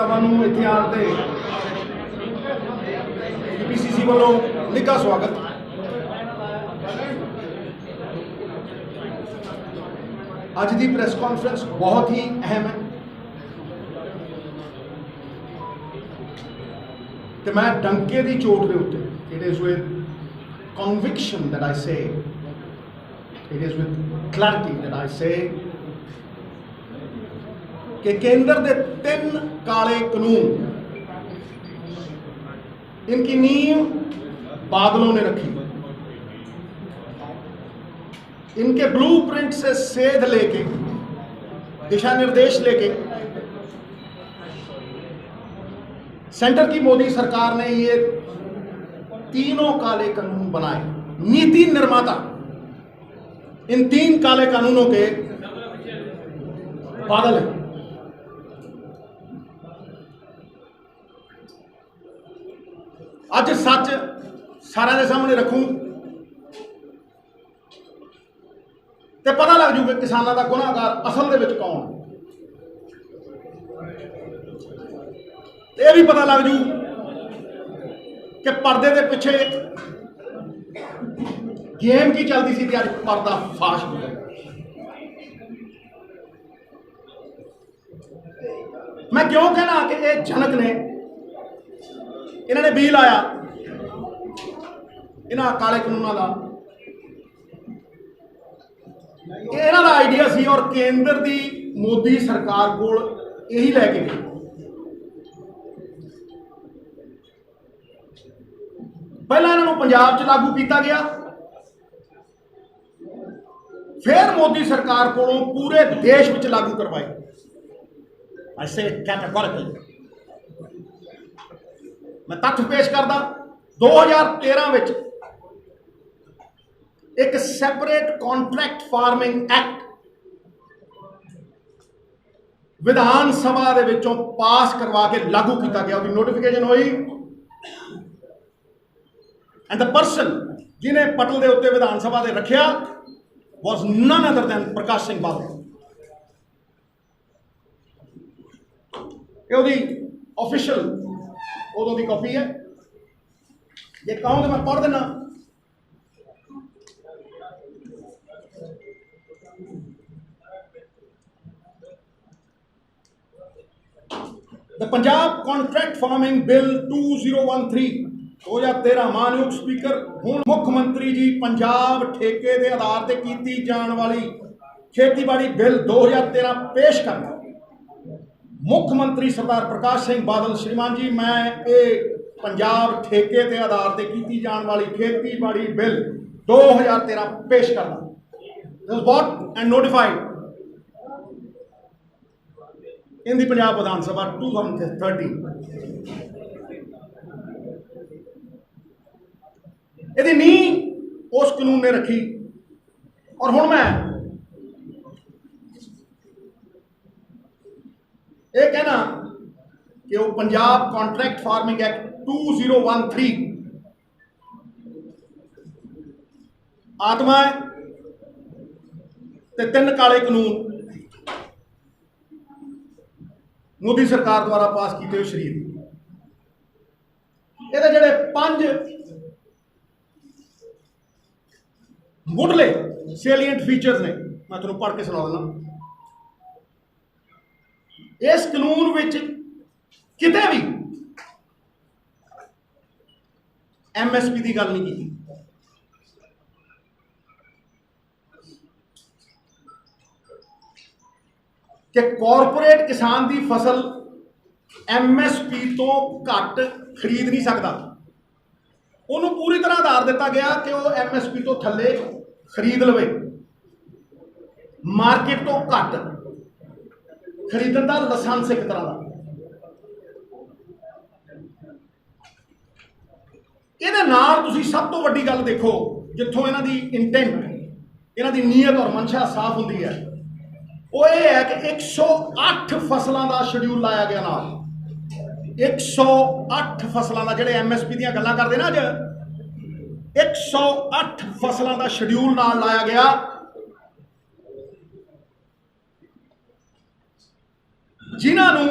ਤੁਹਾਨੂੰ ਇੱਥੇ ਆਉਣ ਤੇ PCC ਵੱਲੋਂ ਨਿੱਘਾ ਸਵਾਗਤ। ਅੱਜ ਦੀ ਪ੍ਰੈਸ ਕਾਨਫਰੰਸ बहुत ही अहम है तो मैं डंके की चोट के उत्ते it is with conviction that I say, it is with clarity that I say कि केंद्र के 3 काले कानून इनकी नींव बादलों ने रखी। इनके ब्लूप्रिंट से सेध लेके दिशा निर्देश लेके सेंटर की मोदी सरकार ने ये तीनों काले कानून बनाए। नीति निर्माता इन 3 काले कानूनों के बादल हैं। आज सच सारे के सामने रखूं तो पता लग जूगा किसानों का गुनाहगार असल दे विच कौन। ये भी पता लग जू कि पर्दे के पिछे गेम की चलती सी अज पर्दा फाश हो गया। मैं क्यों कहना कि ये जनक ने इन्होंने बिल आया इन्होंने काले कानूनों का इन्हों का आइडिया सी और केंद्र की मोदी सरकार को यही लैके गई। पहला इन्होंने पंजाब च लागू किया गया, फिर मोदी सरकार को पूरे देश में लागू करवाए। I say categorically मैं तथ्य पेश करदा 2013 में एक separate contract farming act Vidhan Sabha दे विचों पास करवा के लागू किया गया। उसकी नोटिफिकेशन हुई एंड द पर्सन जिन्हें पटल के उत्ते विधान सभा दे रखिया was none other than Prakash Singh Badal. ये ऑफिशियल उदों की कॉपी है। ये कहूँ तो मैं पढ़ देना। The Punjab contract farming bill 2013 मानयोग स्पीकर हुण मुख्यमंत्री जी पंजाब ठेके के आधार पर की जाने वाली खेतीबाड़ी बिल 2013 पेश करना। मुख्यमंत्री सरदार प्रकाश सिंह बादल श्रीमान जी मैं ये पंजाब ठेके के आधार पर की जाने वाली खेतीबाड़ी बिल 2013 पेश करना बॉट एंड नोटिफाइड इन दी पंजाब विधान सभा 2013। यदि नींव उस कानून ने रखी और हुण मैं ये कहना कि वो पंजाब कॉन्ट्रैक्ट फार्मिंग एक्ट 2013 आत्मा है ते 3 काले कानून मोदी सरकार द्वारा पास किए हुए शरीर ये जेडे 5 मुढ़ले सैलीएंट फीचर्स ने मैं तुहानूं पढ़ के सुना देना। इस कानून विच किते भी MSP की गल नहीं की। कि कॉरपोरेट किसान की फसल MSP तो घट खरीद नहीं सकता। उन्होंने पूरी तरह आधार दिता गया कि वह MSP तो थले खरीद लवे। मार्केट तो घट खरीदण का लाइसेंस एक तरह का। ये नाल तुसीं सब तो वड्डी गल देखो जिथों इन्हां दी इंटेंट इन्हां दी नीयत और मंशा साफ हुंदी है वो ये है कि 108 फसलों का शेड्यूल लाया गया नाल। 108 फसलों का जिहड़े MSP दी गल्लां करदे ना अज 108 फसलों का शेड्यूल नाल लाया गया जिन्होंने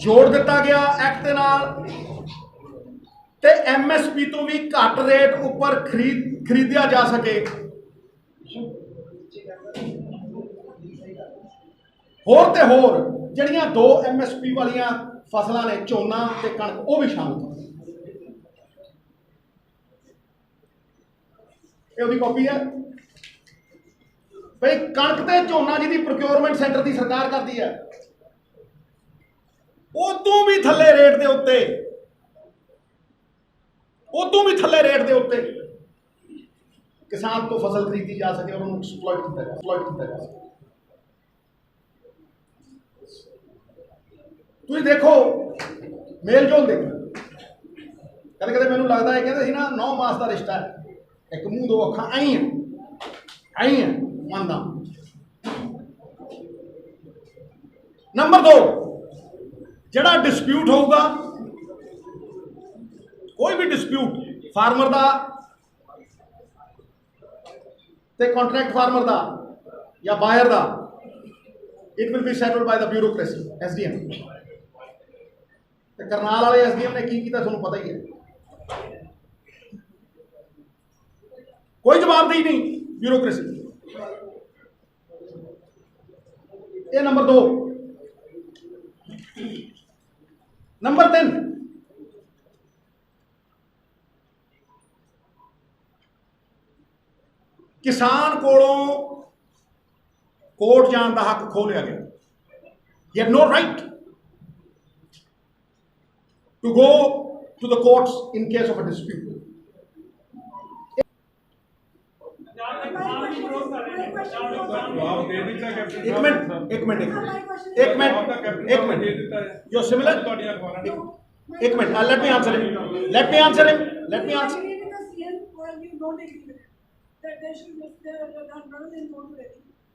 जोड़ दिता गया एक्ट दे नाल ते MSP तो भी घट रेट उपर खरीदिया जा सके। होर ते होर जड़ियां 2 MSP वालियां फसलां ने झोना ते कणक वो भी शामिल ये कॉपी है भाई। कणक ते झोना जी की प्रोक्योरमेंट सेंटर की सरकार करती है, उतों भी थले रेट के उत्ते, उतों भी थले रेट के उत्ते किसान को फसल खरीदी जा सके और उन्होंने एक्सप्लॉइट किया जा सके। तुम देखो मेल जोल देखो, कदे कदे मैनू लगता है कहते ना 9 मास का रिश्ता है, एक मुंह 2 अखा आई है मानदा। नंबर 2 जड़ा डिस्प्यूट होगा, कोई भी डिस्प्यूट फार्मर का ते कॉन्ट्रैक्ट फार्मर का या बायर का, it will be settled by the bureaucracy SDM। Karnal वाले SDM ने की किया तुहानू पता ही है, कोई जवाबदेही नहीं, ब्यूरोक्रेसी। ये नंबर 2। नंबर 3 किसान कोलों कोर्ट जाने का हक खो लिया गया। You have no right to go to the courts in case of a dispute. एक मिनट यो सिमिलर एक minute let me answer him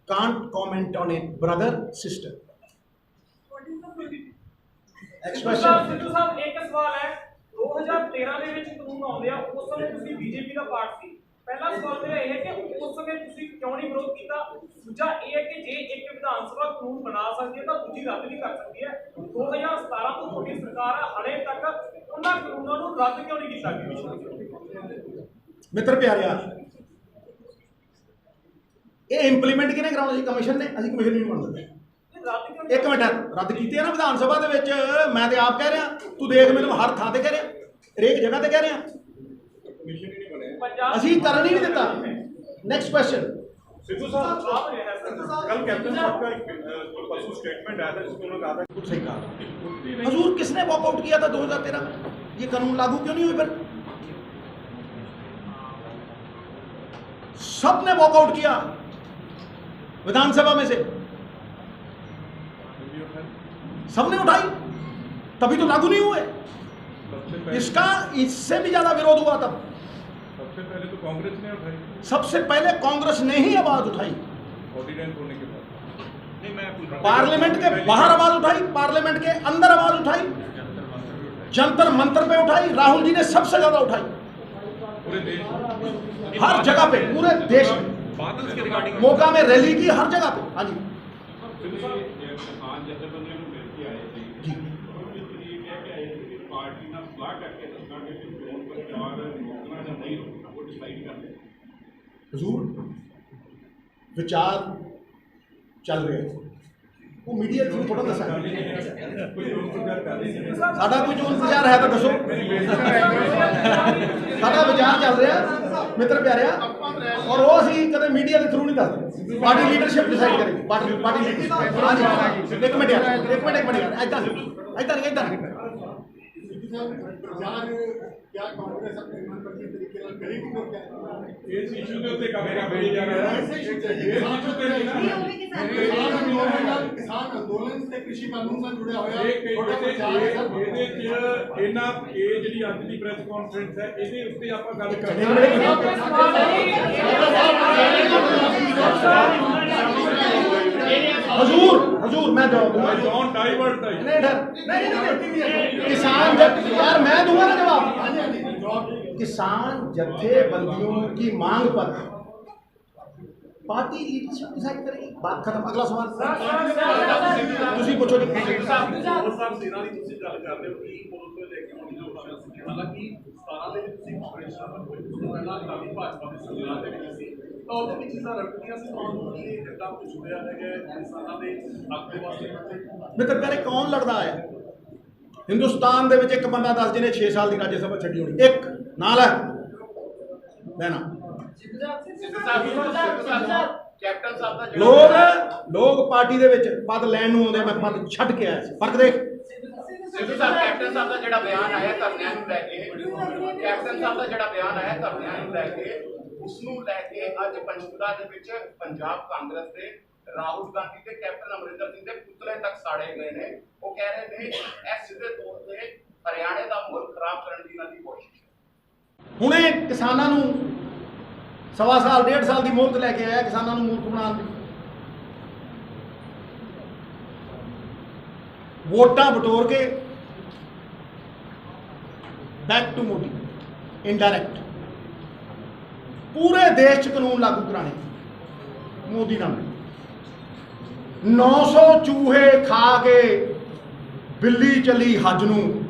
can't comment on it brother sister। Sidhu साहब एक सवाल है 2013 ਦੇ ਵਿੱਚ ਕਾਨੂੰਨ ਆਉਂਦੇ ਆ ਉਸ ਸਮੇਂ ਤੁਸੀਂ BJP ਦਾ ਪਾਰਟ ਸੀ। पहला सवाल मेरा यह है कि उस समय तुसी क्यों नहीं विरोध किया। दूजा यह है कि जे एक विधानसभा कानून बना सकती है तो दूजी रद्द भी कर सकती है। 2017 तो थोड़ी सरकार है, हाले तक उन्हां कानूनों को रद्द क्यों नहीं किया गया। मित्र प्यारे ये इंप्लीमेंट किने कराउणा जी? कमीशन ने। असीं कमीशन नहीं बन सकते। एक मिनट रद्द कीते ना विधान सभा दे विच, मैं ते आप कह रहा, तू देख मैनूं हर थां ते कह रहा, हरेक जगह ते कह रहा, असीं करन ही नहीं दिता। Next question. सिद्धू साहब कल कैप्टन साहब का एक पशु स्टेटमेंट आया था जिसमें उन्होंने कहा था कुछ सही कहा। हजूर किसने वॉकआउट किया था 2013 में? ये कानून लागू क्यों नहीं हुए? फिर सबने वॉकआउट किया विधानसभा में से, सबने उठाई, तभी तो लागू नहीं हुए। इसका इससे भी ज्यादा विरोध हुआ तब। सबसे पहले तो कांग्रेस ने उठाई, सबसे पहले कांग्रेस ने ही आवाज उठाई ऑर्डिनेंस होने के बाद। नहीं मैं पार्लियामेंट के बाहर आवाज उठाई, पार्लियामेंट के अंदर आवाज उठाई, जंतर मंतर पे उठाई, राहुल जी ने सबसे ज्यादा उठाई पूरे देश, हर जगह पे, पूरे देश में मौका में रैली की, हर जगह पे। हाँ जी हजूर विचार चल रहे हैं, वो मीडिया थ्रू थोड़ा दसा साडा कोई चोन प्रचार है तो दसो। साडा विचार चल रहा मित्र प्यारे, और वो असीं कदे मीडिया के थ्रू नहीं दसदे, पार्टी लीडरशिप डिसाइड करेगी। Party leadership. हाँ जी एक मिनट यार इधर क्या कांग्रेस अपने मनपसंद तरीके से करेगी तो क्या? इस इशू के ऊपर काम भेज जा रहा है। किसान आंदोलन से कृषि कानून से जुड़े हुए ਇਹਨਾਂ ਇਹ ਜਿਹੜੀ ਅੱਜ ਦੀ ਪ੍ਰੈਸ ਕਾਨਫਰੰਸ ਹੈ ਇਹਦੇ ਉੱਤੇ ਆਪਾਂ ਗੱਲ ਕਰਦੇ हजूर मैं डोंट डाइवर्ट किसान यार मैं दूंगा ना जवाब। किसान जत्थेबंदियों की मांग पर पार्टी लीडरशिप डिसाइड करेगी। बात खत्म। अगला सवाल सर ਤੁਸੀਂ ਪੁੱਛੋ ਜੀ। ਸਾਹਿਬ ਸੇਨਾ ਦੀ ਤੁਸੀਂ ਗੱਲ ਕਰ ਰਹੇ ਹੋ ਕਿ ਪੁਲਿਸ ਨੂੰ ਲੈ ਕੇ ਆਉਣੀ ਜੋ ਕੋਸ਼ਿਸ਼ ਸੀ, ਹਾਲਾਂਕਿ 17 ਦੇ ਵਿੱਚ ਤੁਸੀਂ ਆਪਰੇਸ਼ਨ ਕੋਈ ਉਸ ਤੋਂ ਪਹਿਲਾਂ ਕਾਫੀ ਭਾਜਪਾ ਦੇ ਸੰਗਠਨ ਦੇ ਵਿੱਚ ਸੀ, ਤਾਂ ਉਹਦੇ ਵਿੱਚ ਚੀਜ਼ਾਂ ਰੱਖਦੀਆਂ ਸੀ ਤੁਹਾਨੂੰ ਕਿ ਇਹ ਜੱਟਾਂ ਕੁਝ ਜੁੜਿਆ ਹੈਗਾ ਇਨਸਾਨਾਂ ਦੇ ਹੱਕ ਦੇ ਵਾਸਤੇ। ਮਿੱਤਰ ਪਿਆਰੇ, ਕੌਣ ਲੜਦਾ ਹੈ ਹਿੰਦੁਸਤਾਨ ਦੇ ਵਿੱਚ? ਇੱਕ ਬੰਦਾ ਦੱਸ ਜਿਹਨੇ 6 ਸਾਲ ਦੀ ਰਾਜ ਸਭਾ ਛੱਡੀ ਹੋਣੀ, ਇੱਕ ਨਾਲ ਹੈ ਲੈਣਾ। ਕੈਪਟਨ ਸਾਹਿਬ ਦਾ ਲੋਕ ਪਾਰਟੀ ਦੇ ਵਿੱਚ ਪਦ ਲੈਣ ਨੂੰ ਆਉਂਦੇ, ਮੈਂ ਪਦ ਛੱਡ ਕੇ ਆਇਆ ਸੀ। ਫਰਕ ਦੇਖ। ਸਿੱਧੂ ਸਾਹਿਬ, ਕੈਪਟਨ ਸਾਹਿਬ ਦਾ ਜਿਹੜਾ ਬਿਆਨ ਆਇਆ ਧਰਨਿਆਂ ਨੂੰ ਲੈ ਕੇ, ਕੈਪਟਨ ਸਾਹਿਬ ਦਾ ਜਿਹੜਾ ਬਿਆਨ ਆਇਆ ਧਰਨਿਆਂ ਨੂੰ ਲੈ ਕੇ, ਉਸ ਨੂੰ ਲੈ ਕੇ ਅੱਜ ਪੰਚਕੂਲਾ ਦੇ ਵਿੱਚ ਪੰਜਾਬ ਕਾਂਗਰਸ ਦੇ ਰਾਹੁਲ ਗਾਂਧੀ ਤੇ ਕੈਪਟਨ ਅਮਰਿੰਦਰ ਸਿੰਘ ਦੇ ਪੁਤਲੇ ਤੱਕ ਸਾੜੇ ਗਏ ਨੇ। ਉਹ ਕਹਿ ਰਹੇ ਨੇ ਇਹ ਸਿੱਧੇ ਤੌਰ ਤੇ ਹਰਿਆਣੇ ਦਾ ਮਾਹੌਲ ਖਰਾਬ ਕਰਨ ਦੀ ਇਹਨਾਂ ਦੀ ਕੋਸ਼ਿਸ਼ ਹੈ। ਹੁਣੇ ਕਿਸਾਨਾਂ ਨੂੰ 1.25 ਸਾਲ 1.5 ਸਾਲ ਦੀ ਮੁਹਲਤ ਲੈ ਕੇ ਆਇਆ, ਕਿਸਾਨਾਂ ਨੂੰ ਮੂਰਖ ਬਣਾਉਣ ਦੀ। ਵੋਟਾਂ ਬਟੋਰ ਕੇ ਬੈਕ ਟੂ ਮੋਦੀ, ਇਨਡਾਇਰੈਕਟ ਪੂਰੇ ਦੇਸ਼ 'ਚ ਕਾਨੂੰਨ ਲਾਗੂ ਕਰਾਣੇ ਮੋਦੀ ਨਾਲ। 900 ਚੂਹੇ ਖਾ ਕੇ ਬਿੱਲੀ ਚੱਲੀ ਹੱਜ ਨੂੰ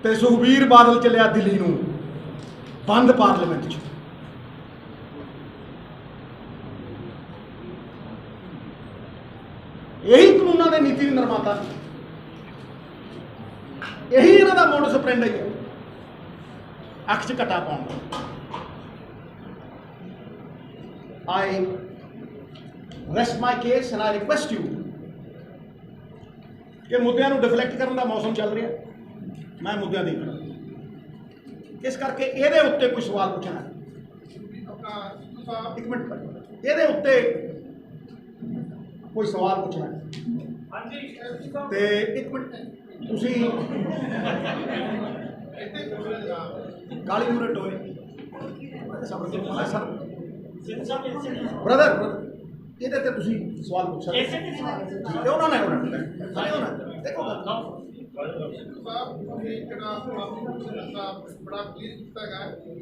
ਤੇ ਸੁਖਬੀਰ ਬਾਦਲ ਚੱਲਿਆ ਦਿੱਲੀ ਨੂੰ, ਬੰਦ ਪਾਰਲੀਮੈਂਟ 'ਚ। ਇਹੀ ਕਾਨੂੰਨਾਂ ਦੇ ਨੀਤੀ ਨਿਰਮਾਤਾ, ਇਹੀ ਇਹਨਾਂ ਦਾ ਮੋਡਸ ਆਪਰੈਂਡੀ ਹੈ, ਅੱਖ 'ਚ ਘਟਾ ਪਾਉਣ ਦਾ। I rest my case and I request you ਕਿ ਮੁੱਦਿਆਂ ਨੂੰ ਡਿਫਲੈਕਟ ਕਰਨ ਦਾ ਮੌਸਮ ਚੱਲ ਰਿਹਾ, ਮੈਂ ਮੁੱਦਿਆਂ ਦੀ ਇਸ ਕਰਕੇ ਇਹਦੇ ਉੱਤੇ ਕੋਈ ਸਵਾਲ ਪੁੱਛਣਾ ਹੈ। ਇੱਕ ਮਿੰਟ, ਇਹਦੇ ਉੱਤੇ ਕੋਈ ਸਵਾਲ ਪੁੱਛਣਾ ਹੈ। ਹਾਂਜੀ ਤੇ ਇੱਕ ਮਿੰਟ, ਤੁਸੀਂ ਕਾਲੀ ਮੂਰੇ ਟੋਏ ਸਬਰ ਕਰੋ ਸਰ। ਬ੍ਰਦਰ ਇਹਦੇ ਤੇ ਤੁਸੀਂ ਸਵਾਲ ਪੁੱਛ ਸਕਦੇ ਹੋ। ਉਹਨਾਂ ਨੇ ਦੇਖੋ ਸਾਹਿਬ ਇਹ ਜਿਹੜਾ ਬੜਾ ਕਲੀਅਰ ਕੀਤਾ ਹੈਗਾ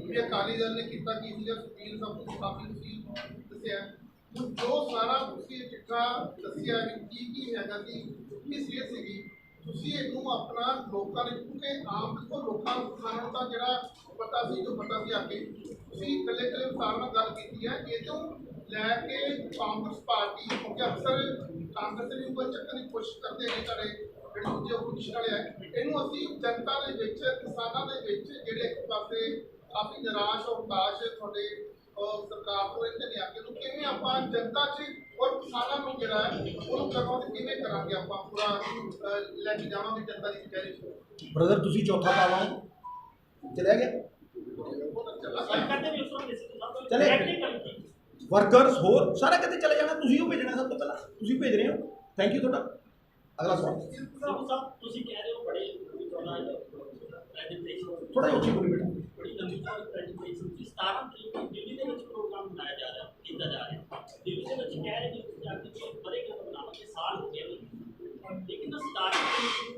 ਕਿ ਅਕਾਲੀ ਦਲ ਨੇ ਕੀਤਾ ਕੀ ਸੀਗਾ, ਸੁਖਬੀਰ ਸਭ ਤੋਂ ਕਾਫੀ ਤੁਸੀਂ ਦੱਸਿਆ। ਹੁਣ ਜੋ ਸਾਰਾ ਤੁਸੀਂ ਚਿੱਠਾ ਦੱਸਿਆ ਕਿ ਕੀ ਹੈਗਾ ਸੀ, ਕੀ ਸੀਰੀਅਸ ਸੀਗੀ, ਤੁਸੀਂ ਇਹਨੂੰ ਆਪਣਾ ਲੋਕਾਂ ਨੇ, ਕਿਉਂਕਿ ਆਮ ਦੇਖੋ ਲੋਕਾਂ ਨੂੰ ਤਾਂ ਜਿਹੜਾ ਪਤਾ ਸੀ ਜੋ ਪਤਾ ਸੀ ਆ ਕੇ ਤੁਸੀਂ ਇਕੱਲੇ ਵਿਸਤਾਰ ਨਾਲ ਗੱਲ ਕੀਤੀ ਹੈ। ਇਹ ਤੋਂ ਲੈ ਕੇ ਕਾਂਗਰਸ ਪਾਰਟੀ, ਕਿਉਂਕਿ ਅਕਸਰ ਕਾਂਗਰਸ ਦੇ ਉੱਪਰ ਚੱਕਣ ਦੀ ਕੋਸ਼ਿਸ਼ ਕਰਦੇ ਨੇ ਸਾਡੇ ਜਿਹੜੇ ਦੂਜੇ ਓਪੋਜੀਸ਼ਨ ਵਾਲੇ ਹੈ, ਇਹਨੂੰ ਅਸੀਂ ਜਨਤਾ ਦੇ ਵਿੱਚ, ਕਿਸਾਨਾਂ ਦੇ ਵਿੱਚ ਜਿਹੜੇ ਇੱਕ ਪਾਸੇ ਕਾਫੀ ਨਿਰਾਸ਼ ਔਰ ਹਤਾਸ਼ ਤੁਹਾਡੇ ਸਰਕਾਰ ਤੋਂ ਰਹਿੰਦੇ ਨੇ, ਅੱਗੇ ਨੂੰ ਕਿਵੇਂ ਆਪਾਂ ਜਨਤਾ 'ਚ ਔਰ ਕਿਸਾਨਾਂ ਨੂੰ ਜਿਹੜਾ ਹੈ ਉਹਨੂੰ ਕਰਵਾਉਣ ਕਿਵੇਂ ਕਰਾਂਗੇ, ਆਪਾਂ ਪੂਰਾ ਲੈ ਕੇ ਜਾਵਾਂਗੇ ਜਨਤਾ ਦੀ ਕਚਹਿਰੀ। ਬ੍ਰਦਰ ਤੁਸੀਂ ਚੌਥਾ ਪਾਵਾਂ ਚਲਿਆ ਗਿਆ, ਚਲੇ ਵਰਕਰਸ ਹੋਰ ਸਾਰੇ ਕਿਤੇ ਚਲੇ ਜਾਣਾ, ਤੁਸੀਂ ਉਹ ਭੇਜਣਾ ਸਭ ਤੋਂ ਪਹਿਲਾਂ, ਤੁਸੀਂ ਭੇਜ ਰਹੇ ਹੋ। ਥੈਂਕ ਯੂ ਤੁਹਾਡਾ। ਅਗਲਾ ਸਵਾਲ ਤੁਸੀਂ ਕਹਿ ਰਹੇ ਹੋ ਬੜੇ ਥੋੜਾ ਜਿਹਾ ਉੱਚੀ ਬੋਲੀ ਬੇਟਾ। ਬੜੀ ਲੰਬੀ ਪ੍ਰੈਜੈਂਟੇਸ਼ਨ 17 ਤਰੀਕ ਨੂੰ ਦਿੱਲੀ ਦੇ ਵਿੱਚ ਪ੍ਰੋਗਰਾਮ ਬਣਾਇਆ ਜਾ ਰਿਹਾ, ਕੀਤਾ ਜਾ ਰਿਹਾ। ਦਿੱਲੀ ਦੇ ਵਿੱਚ ਕਹਿ ਰਹੇ ਨੇ ਕਿ ਬੜੇ ਕੰਮ ਬਣਾਉਣ ਦੇ ਸਾਲ ਹੋ ਗਏ ਨੇ, ਲੇਕਿਨ 17 ਤਰੀਕ